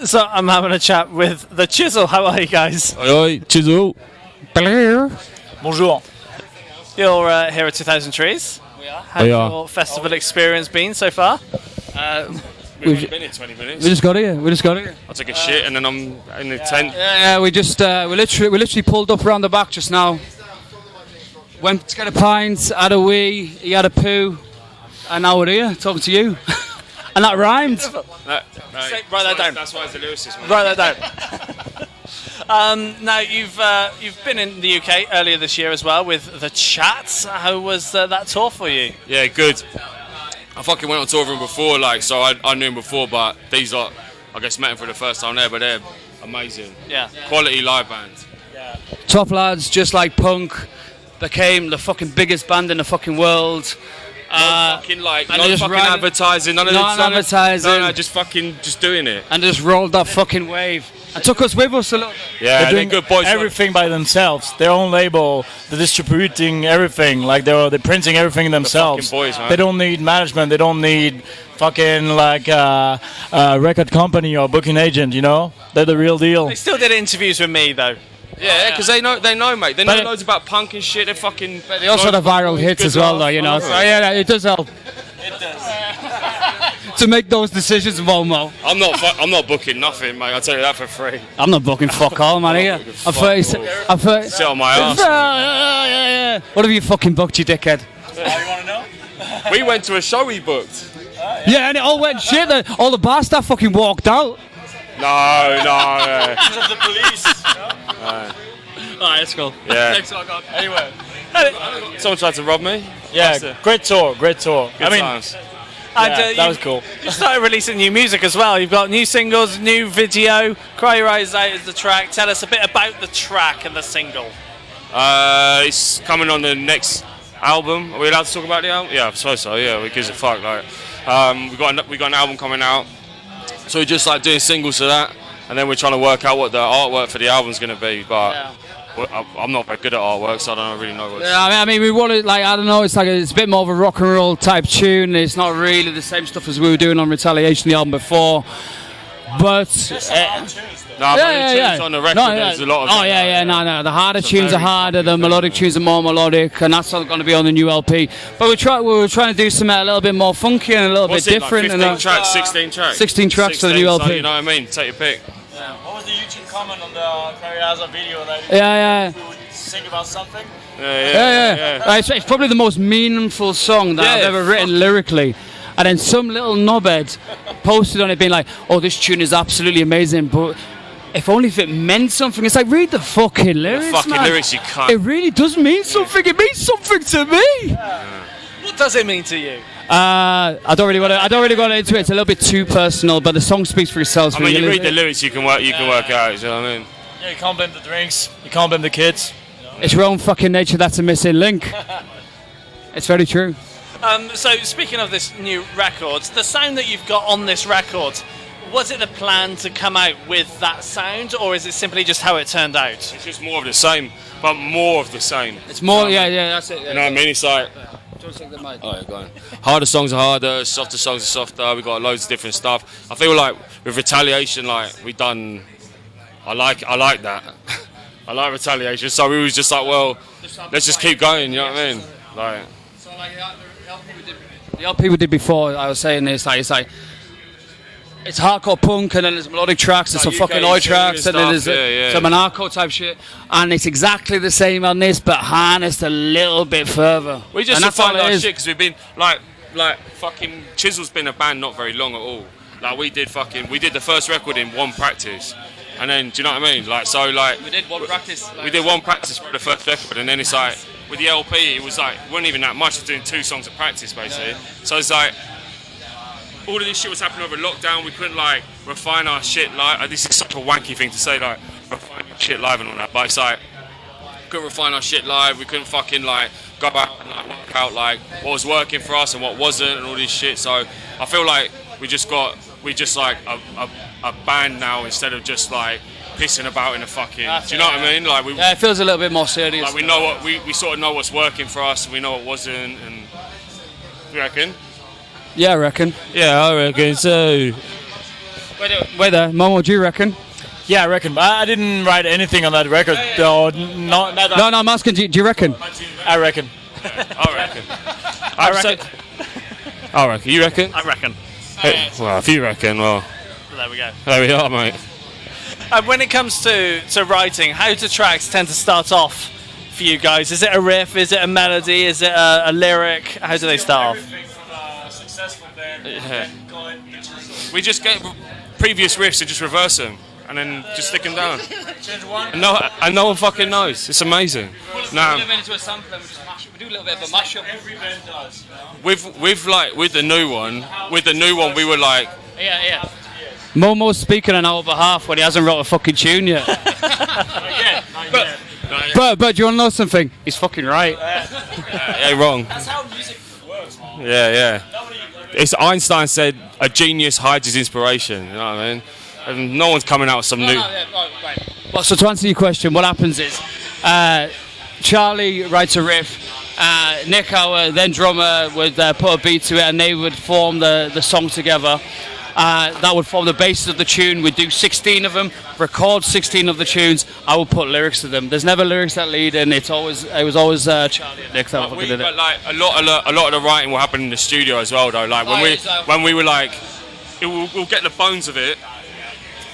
So I'm having a chat with the Chisel. How are you guys? Oi, Chisel. Bonjour. You're here at 2000 Trees. We are. How's your festival experience been so far? We've only been here 20 minutes. We just got here. I'll take a shit and then I'm in the tent. Yeah, we literally pulled up around the back just now. Went to get a pint, had a wee, he had a poo, and now we're here talking to you. And that rhymed. Write that down. That's why it's the lyricist, man. Write that down. Now you've been in the UK earlier this year as well with the Chats. How was that tour for you? Yeah, good. I fucking went on tour with him before, so I knew him before, but these lot, I guess, met him for the first time there, but they're amazing. Yeah. Quality live band. Yeah. Top lads, just like punk, became the fucking biggest band in the fucking world. No fucking advertising, none of advertising. No, just doing it. And just rolled that fucking wave. And took us with us a little. Yeah, they're good boys. Everything by themselves. Their own label. They're distributing everything. Like they're printing everything themselves. Boys, man. They don't need management. They don't need fucking record company or booking agent. You know, they're the real deal. They still did interviews with me though. Yeah, because they know, mate. They know loads about punk and shit. They're fucking. But they also have viral hits as well, though. You know. So yeah, it does help. It does. To make those decisions, Momo. I'm not booking nothing, mate. I'll tell you that for free. I'm not booking fuck all, man. Here. I'm 30. Sit on my ass. Yeah. What have you fucking booked, you dickhead? You want to know? We went to a show we booked. Yeah, and it all went shit. All the bar staff fucking walked out. No. Because of the police. Alright, that's cool. Yeah. Thanks a lot, God. Anyway. Someone tried to rob me. Yeah, great tour. Good times. That was cool. You started releasing new music as well. You've got new singles, new video. Cry Your Eyes Out is the track. Tell us a bit about the track and the single. It's coming on the next album. Are we allowed to talk about the album? Yeah, I suppose so. Yeah, who gives a fuck? We got an album coming out, so we're just doing singles to that, and then we're trying to work out what the artwork for the album's going to be. But I'm not very good at artwork, so I don't really know what. Yeah, I mean, we want it I don't know. It's a bit more of a rock and roll type tune. It's not really the same stuff as we were doing on Retaliation, the album before. But tunes on the record. There's a lot of. No. The harder tunes are harder. The melodic tunes are more melodic, and that's going to be on the new LP. But we were trying to do something a little bit more funky and a little bit different. 15 tracks, 16 tracks. 16 tracks for the new LP. So you know what I mean? Take your pick. Yeah. What was the YouTube comment on the Cry Your Eyes Out video? We would sing about something. Yeah. It's probably the most meaningful song that I've ever written lyrically. And then some little knobhead posted on it being like, "Oh, this tune is absolutely amazing, but if only if it meant something." It's like, read the fucking lyrics, man. Lyrics, you can't. It really does mean something. It means something to me. Yeah. What does it mean to you? I don't really want to into it. It's a little bit too personal, but the song speaks for itself. I mean, you read the lyrics, you can work out. You know what I mean? Yeah, you can't blame the drinks. You can't blame the kids. It's your own fucking nature that's a missing link. It's very true. So speaking of this new record, the sound that you've got on this record, was it the plan to come out with that sound, or is it simply just how it turned out? It's just more of the same, but more of the same. It's more, that's it. You know what I mean? It's like. Oh, go on. Harder songs are harder, softer songs are softer. We got loads of different stuff. I feel like with Retaliation, we done. I like that. I like Retaliation, so we was just like, well, let's just keep going. You know what I mean? So the LP we did before, I was saying this, it's hardcore punk, and then there's melodic tracks, there's some fucking oi tracks, and then there's some anarcho type shit, and it's exactly the same on this, but harnessed a little bit further. We just refined our shit because we've been like fucking Chisel's been a band not very long at all. We did the first record in one practice. And then, do you know what I mean? We did one practice. We did one practice for the first record, and then it's with the LP, it was it wasn't even that much. We're doing 2 songs of practice, basically. So it's all of this shit was happening over lockdown. We couldn't refine our shit live. This is such a wanky thing to say, refine your shit live and all that. But it's couldn't refine our shit live. We couldn't fucking go back and work out what was working for us and what wasn't and all this shit. So I feel like we just a band now instead of just pissing about in a fucking. Do you know what I mean? It feels a little bit more serious. We know what we sort of know what's working for us. We know what wasn't, and you reckon? Yeah, I reckon. Yeah, I reckon so. Wait there, Momo, what do you reckon? Yeah, I reckon. But I didn't write anything on that record. No, I'm asking, do you reckon? I reckon. I reckon. I reckon. You reckon? I reckon. Well, if you reckon, well, There we go. there we are, mate. And when it comes to writing, how do tracks tend to start off for you guys? Is it a riff? Is it a melody? Is it a lyric? How do they start off? Yeah. We just get previous riffs and just reverse them, and then just stick them down. And no one fucking knows. It's amazing. Now, into a sample and we do a little bit of a mashup. Every band does. with the new one, we were like, Yeah. Momo's speaking on our behalf when he hasn't wrote a fucking tune yet. But do you want to know something? He's fucking right. yeah, wrong. That's how music works, man. Yeah. It's Einstein said a genius hides his inspiration. You know what I mean? And no one's coming out with some new. Right. Well, so to answer your question, what happens is Charlie writes a riff. Nick, our then drummer, would put a beat to it, and they would form the song together. That would form the basis of the tune. We'd do 16 of them, record 16 of the tunes. I would put lyrics to them. There's never lyrics that lead in. It was always Charlie and Nick that fucking did it. But like a lot of the writing will happen in the studio as well, though. Like when we were like, we'll get the bones of it,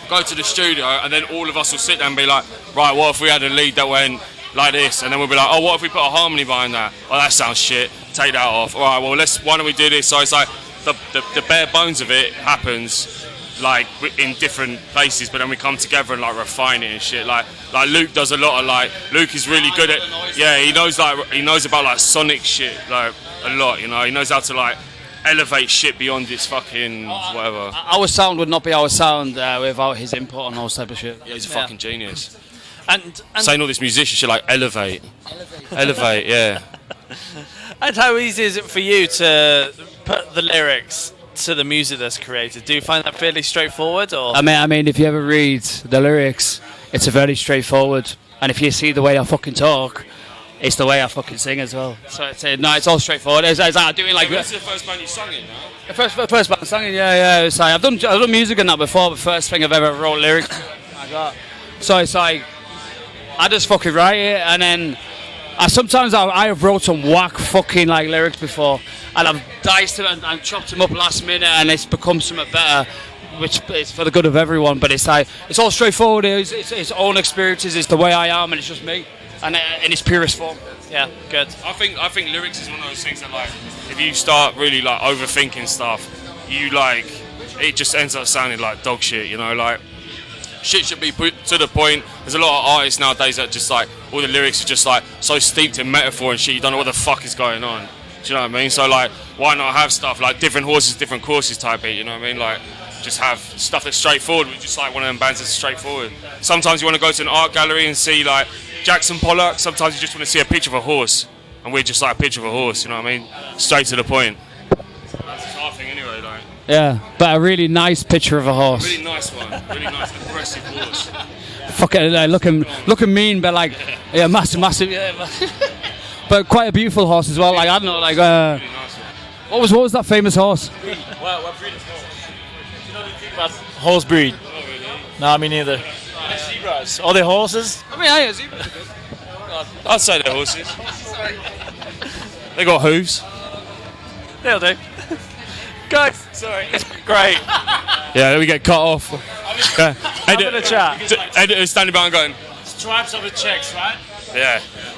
go to the studio, and then all of us will sit there and be like, right, what if we had a lead that went like this? And then we'll be like, oh, what if we put a harmony behind that? Oh, that sounds shit. Take that off. All right, well, why don't we do this? So it's like the bare bones of it happens like in different places, but then we come together and like refine it and shit. Like Luke does a lot of like. Luke is really good at. Yeah, he knows about like sonic shit like a lot. You know, he knows how to like elevate shit beyond its fucking whatever. Our sound would not be our sound without his input on all type of shit. Yeah, he's a fucking genius. And Saying all this musician shit like elevate, yeah. And how easy is it for you to put the lyrics to the music that's created? Do you find that fairly straightforward, or? I mean, if you ever read the lyrics, it's a very straightforward. And if you see the way I fucking talk, it's the way I fucking sing as well. So it's all straightforward. It's like doing like. This is the first band you sung in, no? The first band I sang in, yeah. It's like, I've done music in that before, but first thing I've ever wrote lyrics. I got. So it's like I just fucking write it, and then sometimes I have wrote some whack fucking like lyrics before, and I've diced them and chopped them up last minute, and it's become something better, which is for the good of everyone. But it's like it's all straightforward. It's its own experiences. It's the way I am, and it's just me, and in its purest form. Yeah, good. I think lyrics is one of those things that like if you start really like overthinking stuff, you like it just ends up sounding like dog shit. You know, like. Shit should be put to the point. There's a lot of artists nowadays that just like all the lyrics are just like so steeped in metaphor and shit. You don't know what the fuck is going on. Do you know what I mean? So like, why not have stuff like different horses, different courses type beat? You know what I mean? Like, just have stuff that's straightforward. We just like one of them bands that's straightforward. Sometimes you want to go to an art gallery and see like Jackson Pollock. Sometimes you just want to see a picture of a horse, and we're just like a picture of a horse. You know what I mean? Straight to the point. That's just our thing anyway. Like. Yeah, but a really nice picture of a horse. Really nice one. Really nice, aggressive horse. Fucking looking mean, but like, yeah, massive, yeah. But quite a beautiful horse as well. Like I don't know, like Really nice one. what was that famous horse? What breed is horse? Do you know anything about horse breed? Not really. No, me neither. Zebras. Are they horses? I mean, yeah, zebras. I'd say they're horses. They got hooves. They'll do. Guys, sorry. Great. Yeah, we get cut off. Yeah. Having a chat. Editor standing behind going, Stripes of the checks, right? yeah.